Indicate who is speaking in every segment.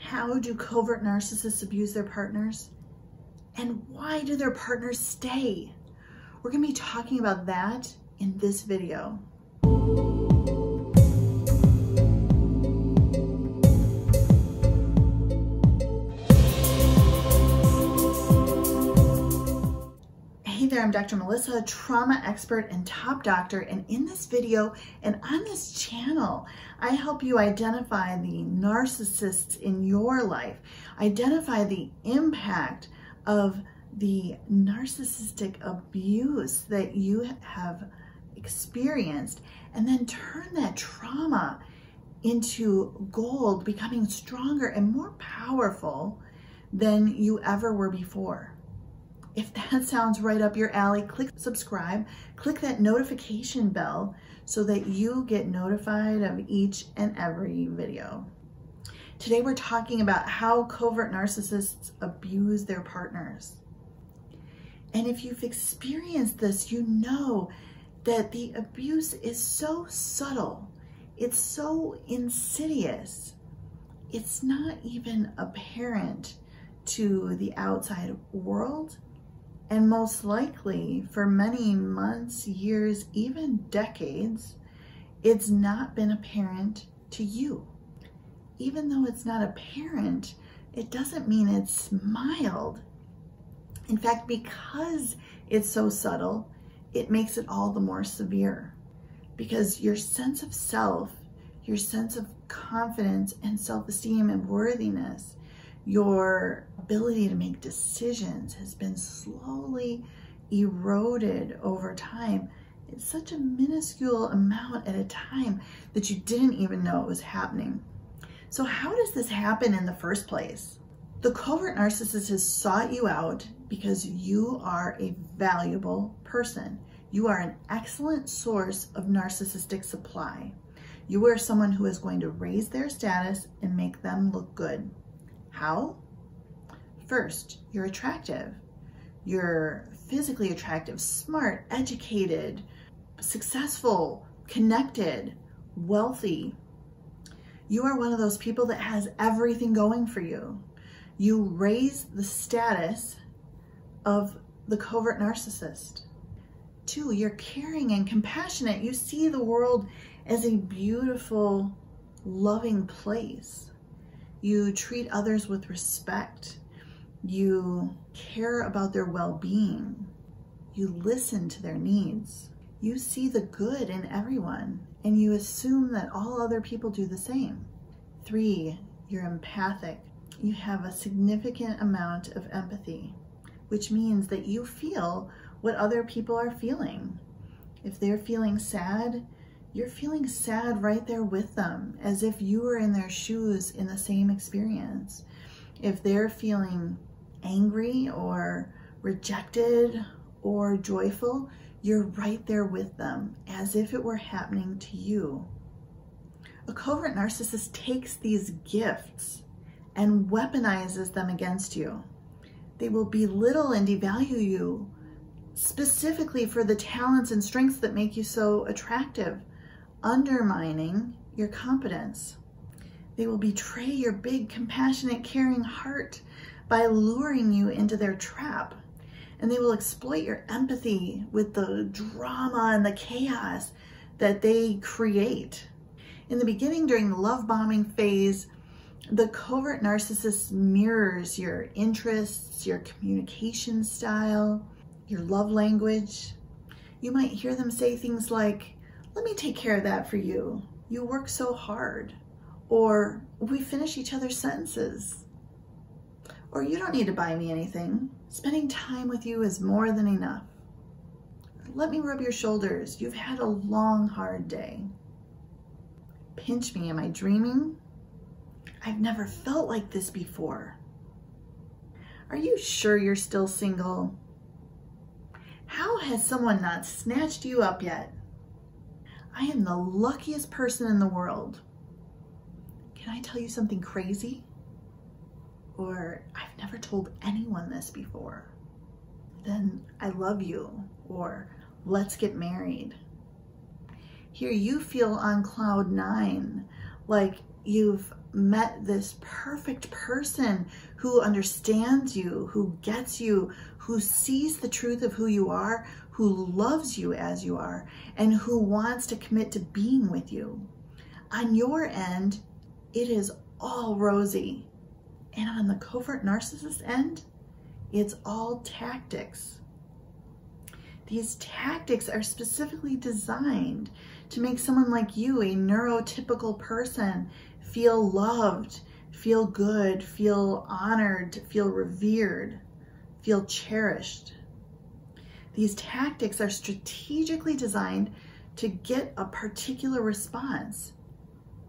Speaker 1: How do covert narcissists abuse their partners? And why do their partners stay? We're going to be talking about that in this video. Hey there, I'm Dr. Melissa, trauma expert and top doctor, and in this video and on this channel, I help you identify the narcissists in your life, identify the impact of the narcissistic abuse that you have experienced, and then turn that trauma into gold, becoming stronger and more powerful than you ever were before. If that sounds right up your alley, click subscribe, click that notification bell so that you get notified of each and every video. Today we're talking about how covert narcissists abuse their partners. And if you've experienced this, you know that the abuse is so subtle, it's so insidious, it's not even apparent to the outside world. And most likely, for many months, years, even decades, it's not been apparent to you. Even though it's not apparent, it doesn't mean it's mild. In fact, because it's so subtle, it makes it all the more severe. Because your sense of self, your sense of confidence and self-esteem and worthiness, your ability to make decisions has been slowly eroded over time. It's such a minuscule amount at a time that you didn't even know it was happening. So how does this happen in the first place? The covert narcissist has sought you out because you are a valuable person. You are an excellent source of narcissistic supply. You are someone who is going to raise their status and make them look good. How? First, you're attractive. You're physically attractive, smart, educated, successful, connected, wealthy. You are one of those people that has everything going for you. You raise the status of the covert narcissist. Two, you're caring and compassionate. You see the world as a beautiful, loving place. You treat others with respect. You care about their well-being. You listen to their needs. You see the good in everyone, and you assume that all other people do the same. Three, you're empathic. You have a significant amount of empathy, which means that you feel what other people are feeling. If they're feeling sad, you're feeling sad right there with them, as if you were in their shoes in the same experience. If they're feeling angry or rejected or joyful, you're right there with them, as if it were happening to you. A covert narcissist takes these gifts and weaponizes them against you. They will belittle and devalue you specifically for the talents and strengths that make you so attractive, undermining your competence. They will betray your big, compassionate, caring heart by luring you into their trap. And they will exploit your empathy with the drama and the chaos that they create. In the beginning, during the love bombing phase, the covert narcissist mirrors your interests, your communication style, your love language. You might hear them say things like, "Let me take care of that for you. You work so hard." Or, "We finish each other's sentences." Or, "You don't need to buy me anything. Spending time with you is more than enough." "Let me rub your shoulders. You've had a long, hard day." "Pinch me. Am I dreaming? I've never felt like this before." "Are you sure you're still single? How has someone not snatched you up yet? I am the luckiest person in the world. Can I tell you something crazy?" Or, "I've never told anyone this before." "Then I love you." Or, "Let's get married." Here you feel on cloud nine, like you've met this perfect person who understands you, who gets you, who sees the truth of who you are, who loves you as you are, and who wants to commit to being with you. On your end, it is all rosy. And on the covert narcissist end, it's all tactics. These tactics are specifically designed to make someone like you, a neurotypical person, feel loved, feel good, feel honored, feel revered, feel cherished. These tactics are strategically designed to get a particular response,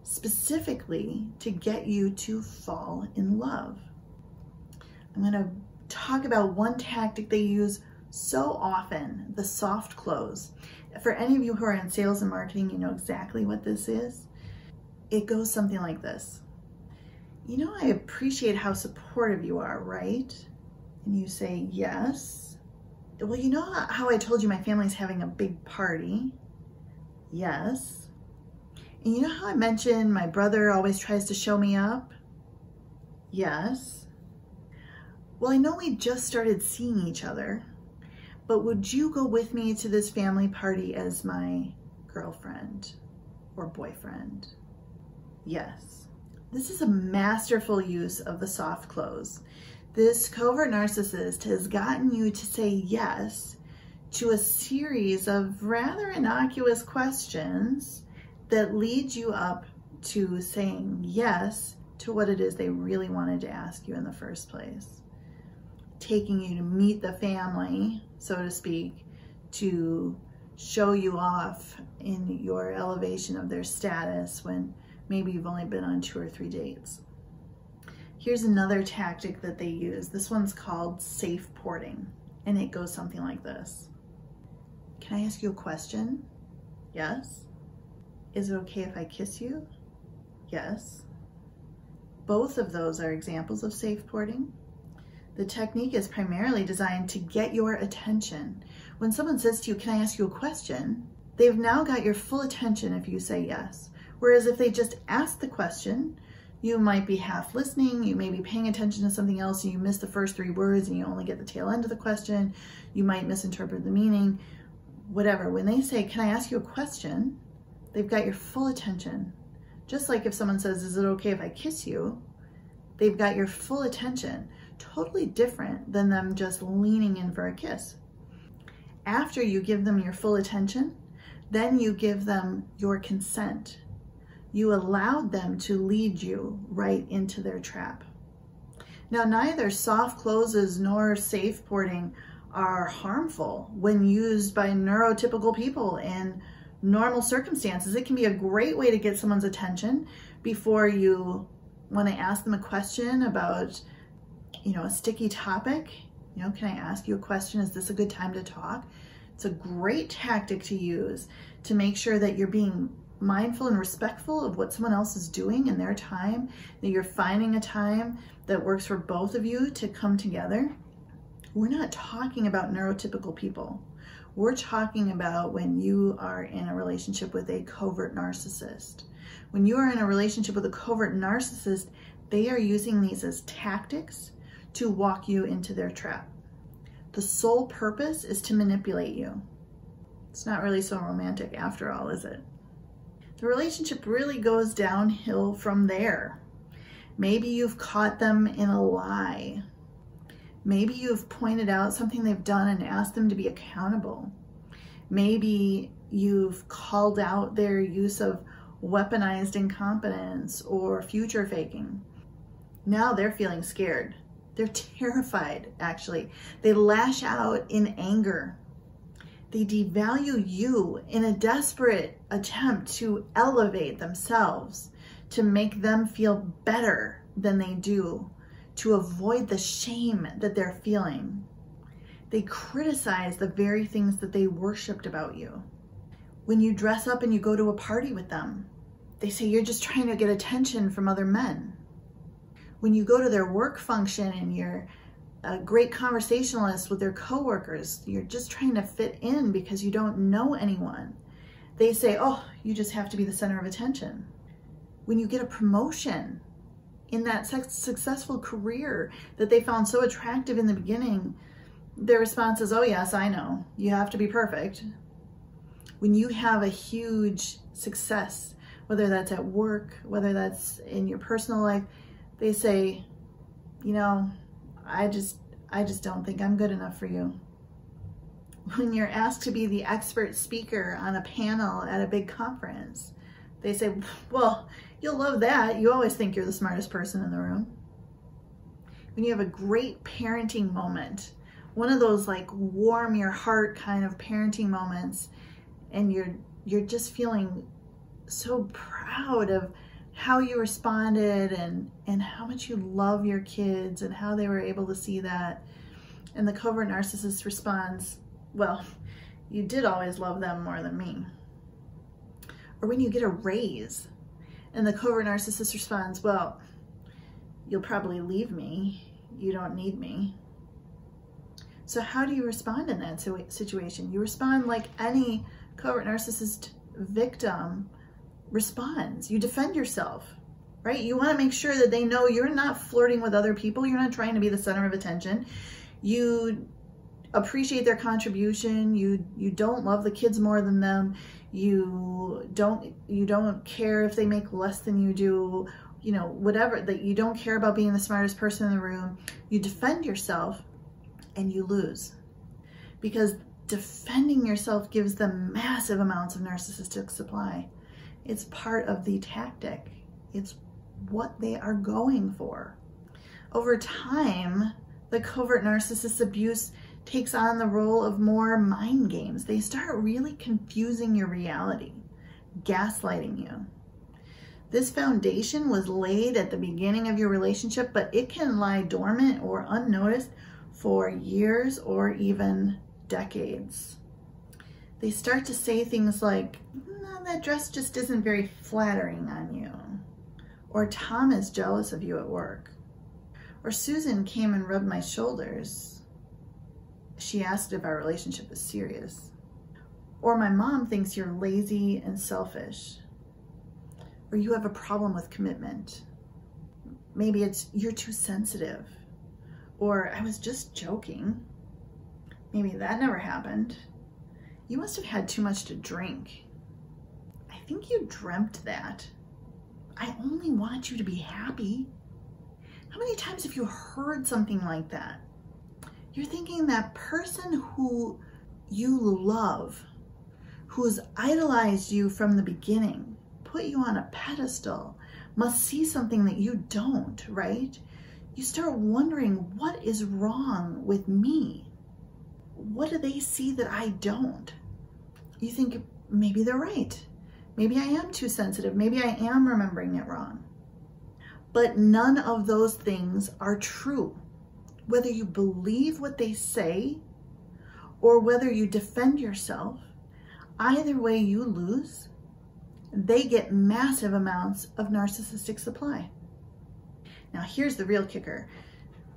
Speaker 1: specifically to get you to fall in love. I'm going to talk about one tactic they use so often, the soft close. For any of you who are in sales and marketing, you know exactly what this is. It goes something like this. You know, I appreciate how supportive you are, right? And you say, yes. Well, you know how I told you my family's having a big party? Yes. And you know how I mentioned my brother always tries to show me up? Yes. Well, I know we just started seeing each other, but would you go with me to this family party as my girlfriend or boyfriend? Yes. This is a masterful use of the soft close. This covert narcissist has gotten you to say yes to a series of rather innocuous questions that lead you up to saying yes to what it is they really wanted to ask you in the first place. Taking you to meet the family, so to speak, to show you off in your elevation of their status when maybe you've only been on 2 or 3 dates. Here's another tactic that they use. This one's called safe porting, and it goes something like this. Can I ask you a question? Yes. Is it okay if I kiss you? Yes. Both of those are examples of safe porting. The technique is primarily designed to get your attention. When someone says to you, can I ask you a question? They've now got your full attention if you say yes. Whereas if they just ask the question, you might be half listening, you may be paying attention to something else and you miss the first 3 words and you only get the tail end of the question, you might misinterpret the meaning, whatever. When they say, can I ask you a question? They've got your full attention. Just like if someone says, is it okay if I kiss you? They've got your full attention. Totally different than them just leaning in for a kiss. After you give them your full attention, then you give them your consent. You allowed them to lead you right into their trap. Now, neither soft closes nor safe porting are harmful when used by neurotypical people in normal circumstances. It can be a great way to get someone's attention before you want to ask them a question about, a sticky topic. Can I ask you a question? Is this a good time to talk? It's a great tactic to use to make sure that you're being mindful and respectful of what someone else is doing in their time, that you're finding a time that works for both of you to come together. We're not talking about neurotypical people. We're talking about when you are in a relationship with a covert narcissist. When you are in a relationship with a covert narcissist, they are using these as tactics to walk you into their trap. The sole purpose is to manipulate you. It's not really so romantic after all, is it? The relationship really goes downhill from there. Maybe you've caught them in a lie. Maybe you've pointed out something they've done and asked them to be accountable. Maybe you've called out their use of weaponized incompetence or future faking. Now they're feeling scared. They're terrified, actually. They lash out in anger. They devalue you in a desperate attempt to elevate themselves, to make them feel better than they do, to avoid the shame that they're feeling. They criticize the very things that they worshipped about you. When you dress up and you go to a party with them, they say you're just trying to get attention from other men. When you go to their work function and you're a great conversationalist with their coworkers, you're just trying to fit in because you don't know anyone. They say, oh, you just have to be the center of attention. When you get a promotion, in that successful career that they found so attractive in the beginning, their response is, oh yes, I know, you have to be perfect. When you have a huge success, whether that's at work, whether that's in your personal life, they say, you know, I just don't think I'm good enough for you. When you're asked to be the expert speaker on a panel at a big conference, they say, well, you'll love that. You always think you're the smartest person in the room. When you have a great parenting moment, one of those like warm your heart kind of parenting moments, and you're just feeling so proud of how you responded and how much you love your kids and how they were able to see that. And the covert narcissist responds, well, you did always love them more than me. Or when you get a raise and the covert narcissist responds, well, you'll probably leave me. You don't need me. So how do you respond in that situation? You respond like any covert narcissist victim responds. You defend yourself, right? You want to make sure that they know you're not flirting with other people. You're not trying to be the center of attention. You appreciate their contribution. You don't love the kids more than them. You don't care if they make less than you do, you know, whatever, that you don't care about being the smartest person in the room. You defend yourself and you lose, because defending yourself gives them massive amounts of narcissistic supply. It's part of the tactic. It's what they are going for. Over time, the covert narcissist abuse takes on the role of more mind games. They start really confusing your reality, gaslighting you. This foundation was laid at the beginning of your relationship, but it can lie dormant or unnoticed for years or even decades. They start to say things like, no, that dress just isn't very flattering on you. Or Tom is jealous of you at work. Or Susan came and rubbed my shoulders. She asked if our relationship is serious. Or my mom thinks you're lazy and selfish. Or you have a problem with commitment. Maybe it's you're too sensitive. Or I was just joking. Maybe that never happened. You must have had too much to drink. I think you dreamt that. I only want you to be happy. How many times have you heard something like that? You're thinking that person who you love, who's idolized you from the beginning, put you on a pedestal, must see something that you don't, right? You start wondering, what is wrong with me? What do they see that I don't? You think maybe they're right. Maybe I am too sensitive. Maybe I am remembering it wrong. But none of those things are true. Whether you believe what they say or whether you defend yourself, either way you lose. They get massive amounts of narcissistic supply. Now here's the real kicker.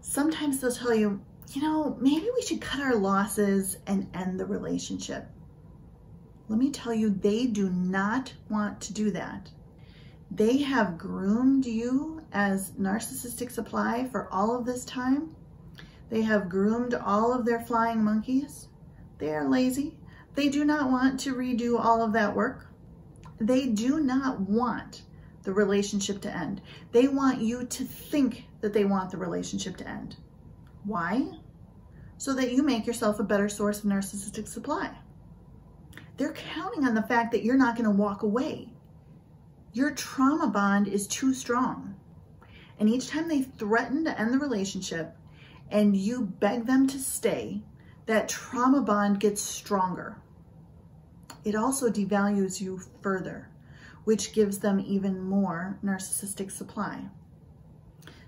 Speaker 1: Sometimes they'll tell you, you know, maybe we should cut our losses and end the relationship. Let me tell you, they do not want to do that. They have groomed you as narcissistic supply for all of this time. They have groomed all of their flying monkeys. They are lazy. They do not want to redo all of that work. They do not want the relationship to end. They want you to think that they want the relationship to end. Why? So that you make yourself a better source of narcissistic supply. They're counting on the fact that you're not going to walk away. Your trauma bond is too strong. And each time they threaten to end the relationship and you beg them to stay, that trauma bond gets stronger. It also devalues you further, which gives them even more narcissistic supply.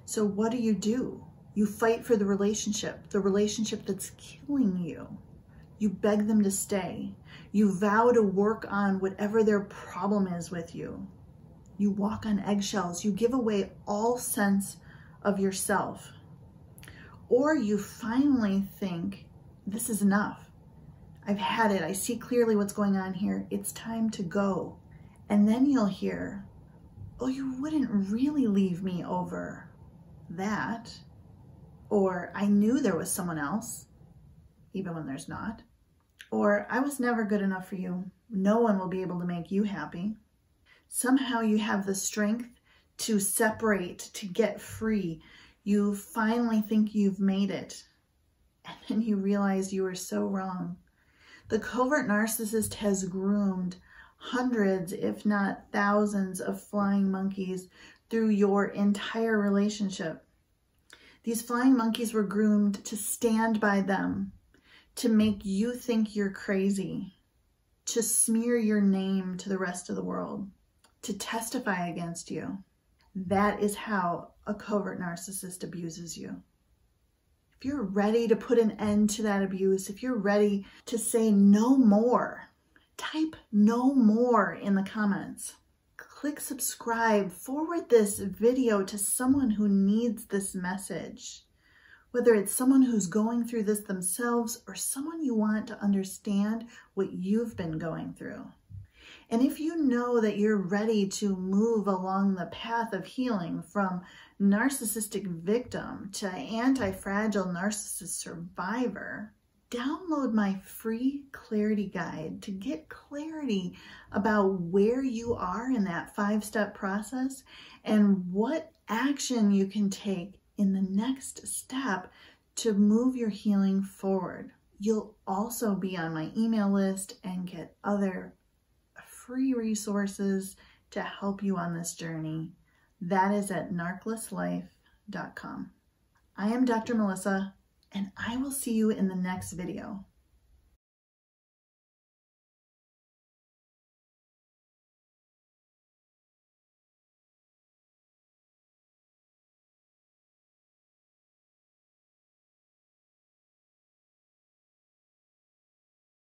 Speaker 1: So what do? You fight for the relationship that's killing you. You beg them to stay. You vow to work on whatever their problem is with you. You walk on eggshells. You give away all sense of yourself. Or you finally think, this is enough. I've had it. I see clearly what's going on here. It's time to go. And then you'll hear, oh, you wouldn't really leave me over that. Or I knew there was someone else, even when there's not. Or I was never good enough for you. No one will be able to make you happy. Somehow you have the strength to separate, to get free. You finally think you've made it. And then you realize you were so wrong. The covert narcissist has groomed hundreds, if not thousands, of flying monkeys through your entire relationship. These flying monkeys were groomed to stand by them, to make you think you're crazy, to smear your name to the rest of the world, to testify against you. That is how a covert narcissist abuses you. If you're ready to put an end to that abuse, if you're ready to say no more, type no more in the comments. Click subscribe, forward this video to someone who needs this message. Whether it's someone who's going through this themselves or someone you want to understand what you've been going through. And if you know that you're ready to move along the path of healing from narcissistic victim to anti-fragile narcissist survivor, download my free clarity guide to get clarity about where you are in that 5-step process and what action you can take in the next step to move your healing forward. You'll also be on my email list and get other free resources to help you on this journey. That is at narclesslife.com. I am Dr. Melissa, and I will see you in the next video.